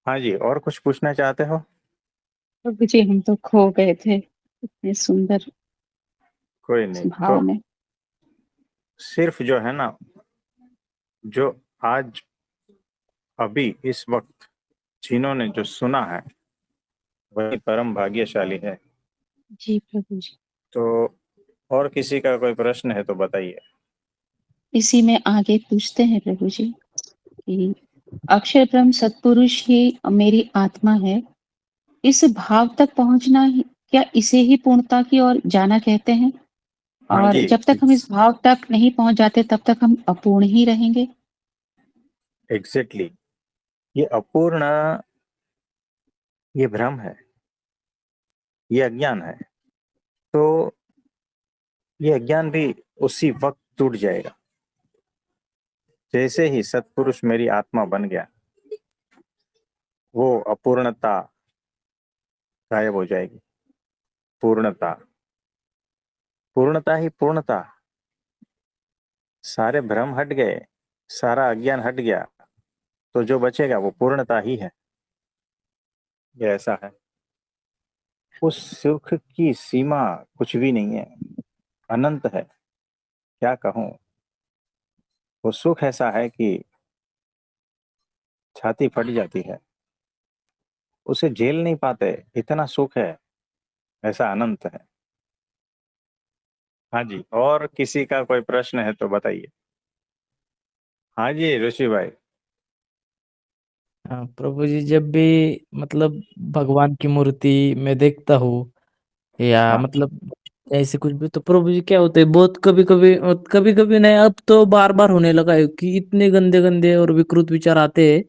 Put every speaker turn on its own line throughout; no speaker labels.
हाँ जी, और कुछ पूछना चाहते हो?
प्रभु जी, हम तो खो गए थे इतने सुंदर
कोई नहीं, तो
भाव में।
सिर्फ जो है ना, जो आज अभी इस वक्त जिन्होंने जो सुना है वही परम भाग्यशाली है।
जी प्रभु जी।
तो और किसी का कोई प्रश्न है तो बताइए।
इसी में आगे पूछते हैं प्रभु जी कि अक्षर ब्रह्म सत्पुरुष ही मेरी आत्मा है, इस भाव तक पहुंचना ही क्या इसे ही पूर्णता की ओर जाना कहते हैं?
हाँ
और
जी,
जब तक हम इस भाव तक नहीं पहुंच जाते तब तक हम अपूर्ण ही रहेंगे।
एग्जैक्टली। ये अपूर्ण, ये भ्रम है, ये अज्ञान है। तो ये अज्ञान भी उसी वक्त टूट जाएगा जैसे ही सत्पुरुष मेरी आत्मा बन गया। वो अपूर्णता गायब हो जाएगी। पूर्णता, पूर्णता ही पूर्णता। सारे भ्रम हट गए, सारा अज्ञान हट गया, तो जो बचेगा वो पूर्णता ही है। ये ऐसा है। उस सुख की सीमा कुछ भी नहीं है, अनंत है। क्या कहूं, वो सुख ऐसा है कि छाती फट जाती है, उसे झेल नहीं पाते, इतना सुख है, ऐसा अनंत है। हाँ जी, और किसी का कोई प्रश्न है तो बताइए। हाँ जी ऋषि भाई।
हाँ प्रभु जी, जब भी मतलब भगवान की मूर्ति मैं देखता हूँ या
हाँ
मतलब ऐसे कुछ भी, तो प्रभु जी क्या होते हैं, बहुत कभी कभी, कभी कभी नहीं, अब तो बार बार होने लगा है कि इतने गंदे गंदे और विकृत विचार आते हैं।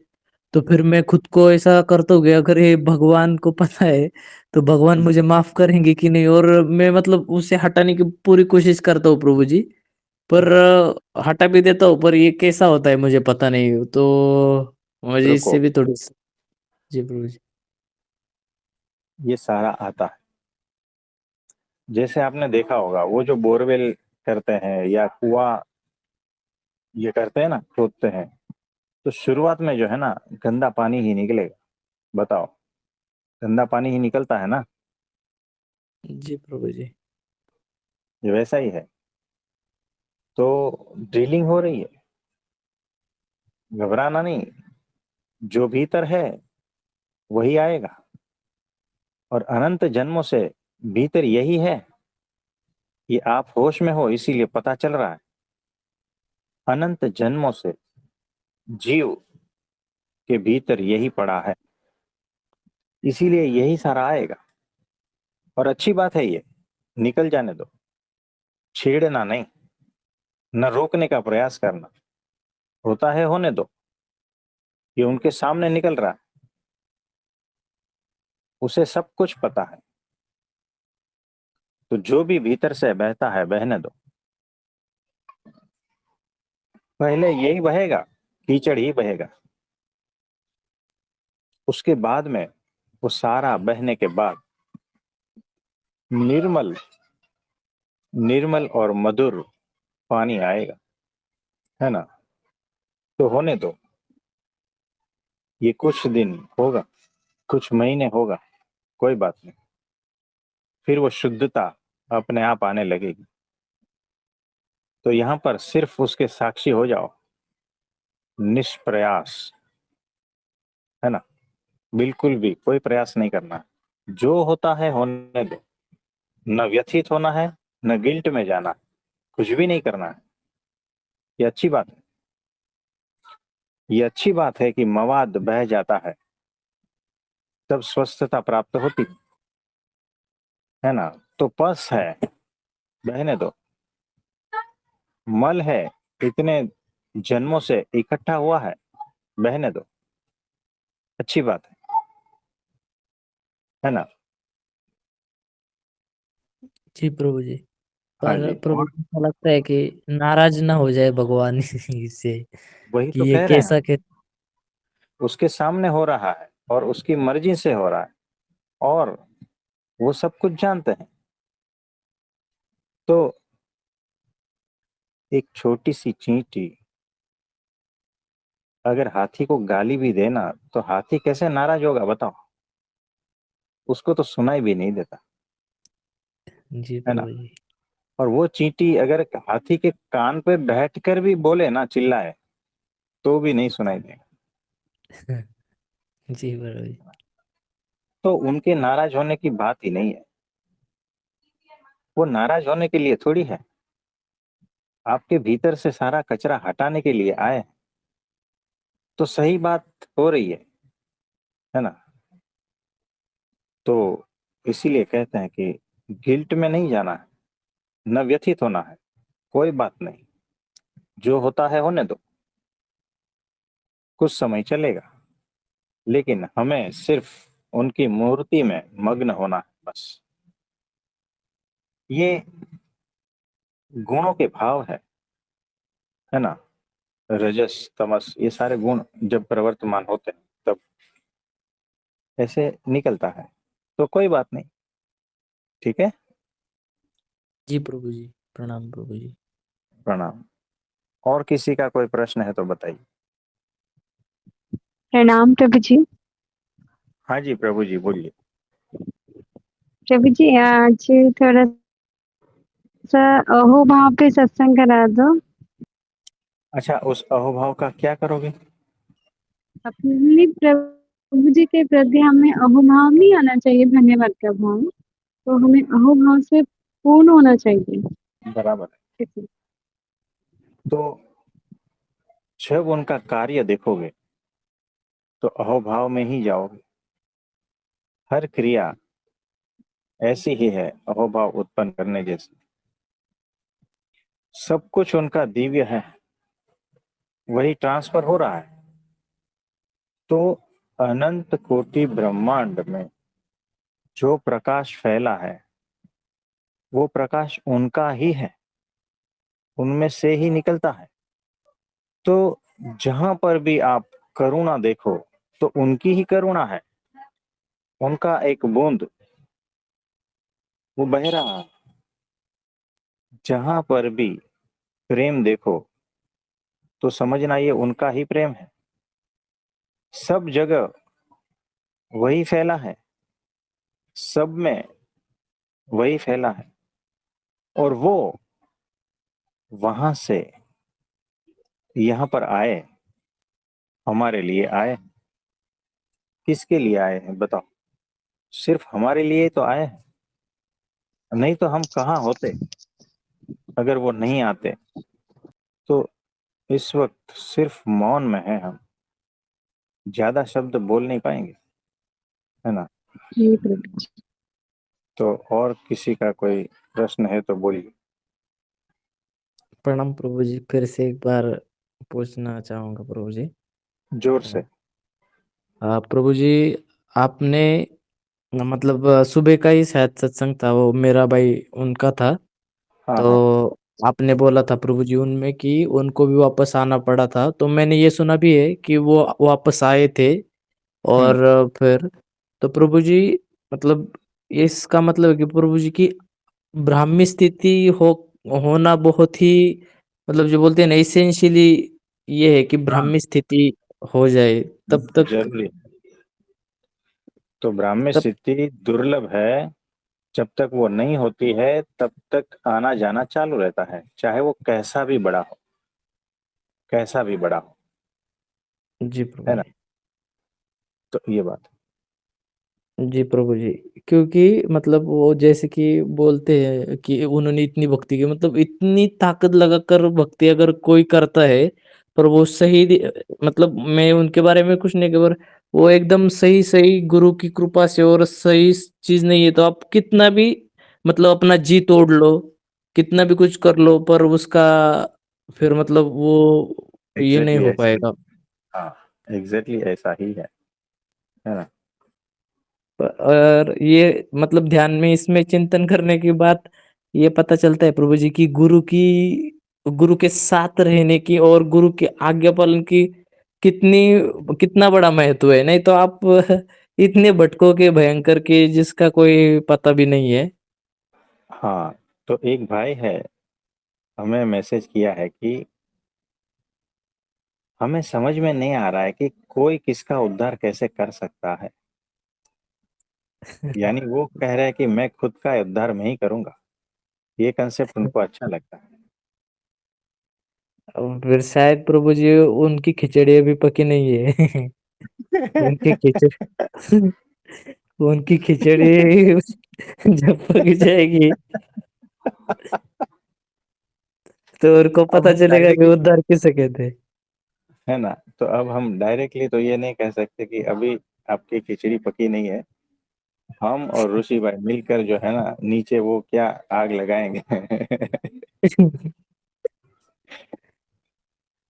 तो फिर मैं खुद को ऐसा करता हूँ कि अगर ये भगवान को पता है तो भगवान मुझे माफ करेंगे कि नहीं, और मैं मतलब उसे हटाने की पूरी कोशिश करता हूँ प्रभु जी। पर हटा भी देता हूँ, पर ये कैसा होता है मुझे पता नहीं, तो मुझे
रुको,
इससे भी थोड़ी जी प्रभु जी।
ये सारा आता है। जैसे आपने देखा होगा वो जो बोरवेल करते हैं या कुआं ये करते हैं ना, खोदते हैं, तो शुरुआत में जो है ना गंदा पानी ही निकलेगा। बताओ, गंदा पानी ही निकलता है ना।
जी प्रभु जी।
ये वैसा ही है। तो ड्रिलिंग हो रही है, घबराना नहीं। जो भीतर है वही आएगा, और अनंत जन्मों से भीतर यही है। ये आप होश में हो इसीलिए पता चल रहा है। अनंत जन्मों से जीव के भीतर यही पड़ा है, इसीलिए यही सारा आएगा। और अच्छी बात है, ये निकल जाने दो, छेड़ना नहीं, न रोकने का प्रयास करना। होता है होने दो, ये उनके सामने निकल रहा है, उसे सब कुछ पता है। तो जो भी भीतर से बहता है बहने दो। पहले यही बहेगा, कीचड़ ही बहेगा। उसके बाद में वो सारा बहने के बाद निर्मल, निर्मल और मधुर पानी आएगा, है ना। तो होने दो, ये कुछ दिन होगा, कुछ महीने होगा, कोई बात नहीं। फिर वो शुद्धता अपने आप आने लगेगी। तो यहां पर सिर्फ उसके साक्षी हो जाओ, निष्प्रयास, है ना। बिल्कुल भी कोई प्रयास नहीं करना है। जो होता है होने दो। न व्यथित होना है, न गिल्ट में जाना है, कुछ भी नहीं करना है। ये अच्छी बात है। ये अच्छी बात है कि मवाद बह जाता है तब स्वस्थता प्राप्त होती है ना। तो पस है, बहने दो। मल है, इतने जन्मों से इकट्ठा हुआ है, बहने दो। अच्छी बात है ना।
जी प्रभु जी।
हाँ
पर
जी,
प्रभु
और
जी, ऐसा लगता है कि नाराज ना हो जाए भगवान इससे,
वही
कि
तो
ये
कह रहे हैं।
कैसा के।
उसके सामने हो रहा है और उसकी मर्जी से हो रहा है, और वो सब कुछ जानते हैं। तो एक छोटी सी चींटी अगर हाथी को गाली भी देना तो हाथी कैसे नाराज होगा बताओ? उसको तो सुनाई भी नहीं देता,
जी
है ना?
प्रभु जी।
और वो चींटी अगर हाथी के कान पे बैठकर भी बोले ना, चिल्लाए, तो भी नहीं सुनाई देगा।
जी प्रभु जी।
तो उनके नाराज होने की बात ही नहीं है। वो नाराज होने के लिए थोड़ी है, आपके भीतर से सारा कचरा हटाने के लिए आए हैं। तो सही बात हो रही है ना? तो इसीलिए कहते हैं कि गिल्ट में नहीं जाना है, न व्यथित होना है, कोई बात नहीं, जो होता है होने दो, कुछ समय चलेगा, लेकिन हमें सिर्फ उनकी मूर्ति में मग्न होना है बस। ये गुणों के भाव है ना? रजस तमस ये सारे गुण जब प्रवर्तमान होते हैं तब ऐसे निकलता है। तो कोई बात नहीं, ठीक है।
जी प्रभु जी। प्रणाम प्रभु जी।
प्रणाम। और किसी का कोई प्रश्न है तो बताइए।
प्रणाम प्रभु जी।
हाँ जी प्रभु जी बोलिए।
प्रभु जी आज थोड़ा सा अहोभाव पे सत्संग करा दो।
अच्छा, उस अहोभाव का क्या करोगे?
अपने प्रभु जी के प्रति हमें अहोभाव नहीं आना चाहिए, धन्यवाद का भाव। तो हमें अहोभाव से पूर्ण होना चाहिए।
बराबर है। तो जब उनका कार्य देखोगे तो अहोभाव में ही जाओगे। हर क्रिया ऐसी ही है, अहोभाव उत्पन्न करने जैसी। सब कुछ उनका दिव्य है, वही ट्रांसफर हो रहा है। तो अनंत कोटि ब्रह्मांड में जो प्रकाश फैला है वो प्रकाश उनका ही है, उनमें से ही निकलता है। तो जहां पर भी आप करुणा देखो तो उनकी ही करुणा है, उनका एक बूंद वो बह रहा है। जहां पर भी प्रेम देखो तो समझना ये उनका ही प्रेम है। सब जगह वही फैला है, सब में वही फैला है, और वो वहां से यहाँ पर आए, हमारे लिए आए। किसके लिए आए हैं बताओ? सिर्फ हमारे लिए ही तो आए हैं, नहीं तो हम कहाँ होते अगर वो नहीं आते। तो इस वक्त सिर्फ मौन में है हम, ज्यादा शब्द बोल नहीं पाएंगे, है ना?
जी प्रभु जी।
तो और किसी का कोई प्रश्न है तो बोलिए।
प्रणाम प्रभु जी। फिर से एक बार पूछना चाहूंगा प्रभु जी।
जोर से।
प्रभु जी, आपने मतलब सुबह का ही शायद सत्संग था, वो मेरा भाई उनका था।
हाँ हाँ।
तो आपने बोला था प्रभु जी उनमें कि उनको भी वापस आना पड़ा था। तो मैंने ये सुना भी है कि वो वापस आए थे।
हम्म।
और फिर तो प्रभु जी, मतलब इसका मतलब है कि प्रभु जी की ब्राह्मी स्थिति होना बहुत ही, मतलब जो बोलते हैं ना, इसेंशियली ये है कि
हाँ,
ब्राह्मी स्थिति हो जाए तब तक।
जरूरी। तो ब्राह्मी
तब
स्थिति दुर्लभ है, जब तक वो नहीं होती है तब तक आना जाना चालू रहता है, चाहे वो कैसा भी बड़ा हो, कैसा भी बड़ा हो,
जी प्रभु
है ना?
जी।
तो ये बात।
जी प्रभु जी। क्योंकि मतलब वो जैसे कि बोलते हैं कि उन्होंने इतनी भक्ति की, मतलब इतनी ताकत लगाकर भक्ति अगर कोई करता है, पर वो सही मतलब मैं उनके बारे में कुछ नहीं खबर, वो एकदम सही सही गुरु की कृपा से और सही चीज नहीं है तो आप कितना भी मतलब अपना जी तोड़ लो, कितना भी कुछ कर लो, पर उसका फिर मतलब वो ये नहीं
एग्जैक्टली
हो
ऐसा ही।
पाएगा।
हाँ, एग्जैक्टली ऐसा ही है ना?
और ये मतलब ध्यान में इसमें चिंतन करने के बाद ये पता चलता है प्रभु जी की गुरु के साथ रहने की और गुरु के आज्ञा पालन की कितनी कितना बड़ा महत्व है। नहीं तो आप इतने भटको के भयंकर के जिसका कोई पता भी नहीं है।
हाँ, तो एक भाई है, हमें मैसेज किया है कि हमें समझ में नहीं आ रहा है कि कोई किसका उद्धार कैसे कर सकता है। यानी वो कह रहे हैं कि मैं खुद का उद्धार मैं ही करूंगा। ये कंसेप्ट उनको अच्छा लगता है।
अब फिर शायद प्रभु जी उनकी खिचड़ी अभी पकी नहीं है। उनकी खिचड़ी उनकी खिचड़ी जब पक जाएगी तो उनको
अब
पता
हम
चलेगा कि
डायरेक्टली,
उद्धार किसे कहते हैं।
है ना, तो अब हम डायरेक्टली तो ये नहीं कह सकते कि अभी आपकी खिचड़ी पकी नहीं है। हम और ऋषि भाई मिलकर जो है ना नीचे वो क्या आग लगाएंगे।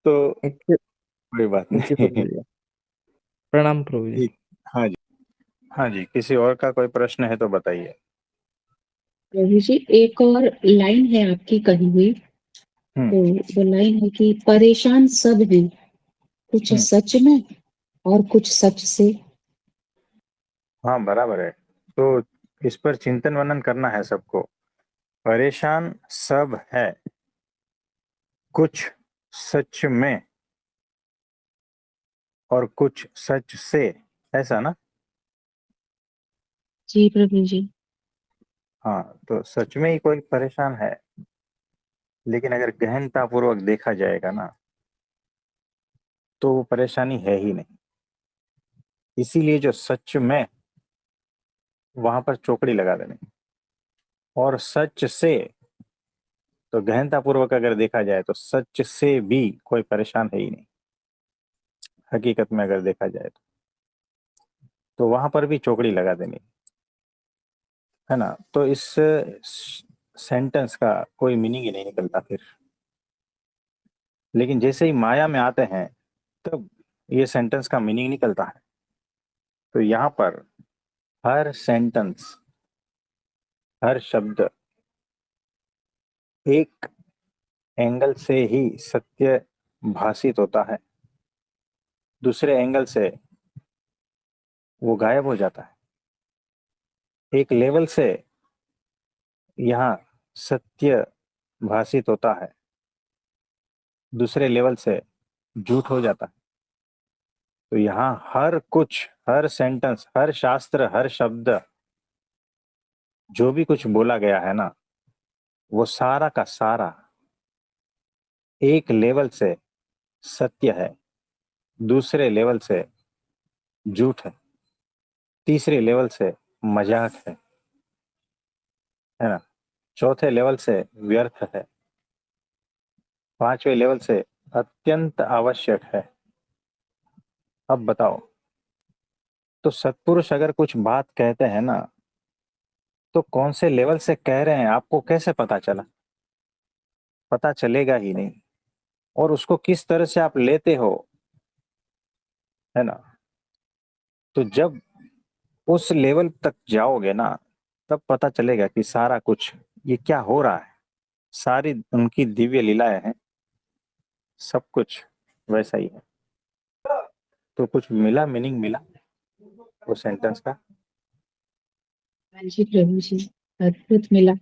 तो
अच्छा,
कोई बात
जी
नहीं।
प्रभु जी, प्रणाम प्रभु जी।
ठीक। हाँ जी, हाँ जी, किसी और का कोई प्रश्न है तो बताइए।
प्रभु जी, एक और लाइन है आपकी कही हुई,
हम्म।
तो वो लाइन है कि परेशान सब हैं, कुछ
हम्म।
सच में और कुछ सच से।
हाँ बराबर है। तो इस पर चिंतन मनन करना है सबको। परेशान सब है, कुछ सच में और कुछ सच से, ऐसा ना।
जी प्रभु जी।
हाँ, तो सच में ही कोई परेशान है, लेकिन अगर गहनता पूर्वक देखा जाएगा ना तो वो परेशानी है ही नहीं। इसीलिए जो सच में, वहां पर चौकड़ी लगा देनी। और सच से, तो गहनता पूर्वक अगर देखा जाए तो सच से भी कोई परेशान है ही नहीं। हकीकत में अगर देखा जाए तो वहां पर भी चौकड़ी लगा देनी, है ना। तो इस सेंटेंस का कोई मीनिंग ही नहीं निकलता फिर। लेकिन जैसे ही माया में आते हैं तब ये सेंटेंस का मीनिंग निकलता है। तो यहाँ पर हर सेंटेंस, हर शब्द एक एंगल से ही सत्य भाषित होता है, दूसरे एंगल से वो गायब हो जाता है। एक लेवल से यहाँ सत्य भाषित होता है, दूसरे लेवल से झूठ हो जाता है। तो यहाँ हर कुछ, हर सेंटेंस, हर शास्त्र, हर शब्द, जो भी कुछ बोला गया है ना, वो सारा का सारा एक लेवल से सत्य है, दूसरे लेवल से झूठ है, तीसरे लेवल से मजाक है ना, चौथे लेवल से व्यर्थ है, पांचवें लेवल से अत्यंत आवश्यक है। अब बताओ, तो सत्पुरुष अगर कुछ बात कहते हैं ना, तो कौन से लेवल से कह रहे हैं आपको कैसे पता चला? पता चलेगा ही नहीं। और उसको किस तरह से आप लेते हो, है ना। तो जब उस लेवल तक जाओगे ना, तब पता चलेगा कि सारा कुछ ये क्या हो रहा है। सारी उनकी दिव्य लीलाएं हैं, सब कुछ वैसा ही है। तो कुछ मिला, मीनिंग मिला वो सेंटेंस का।
हाँ जी प्रभु जी, अद्भुत मिला।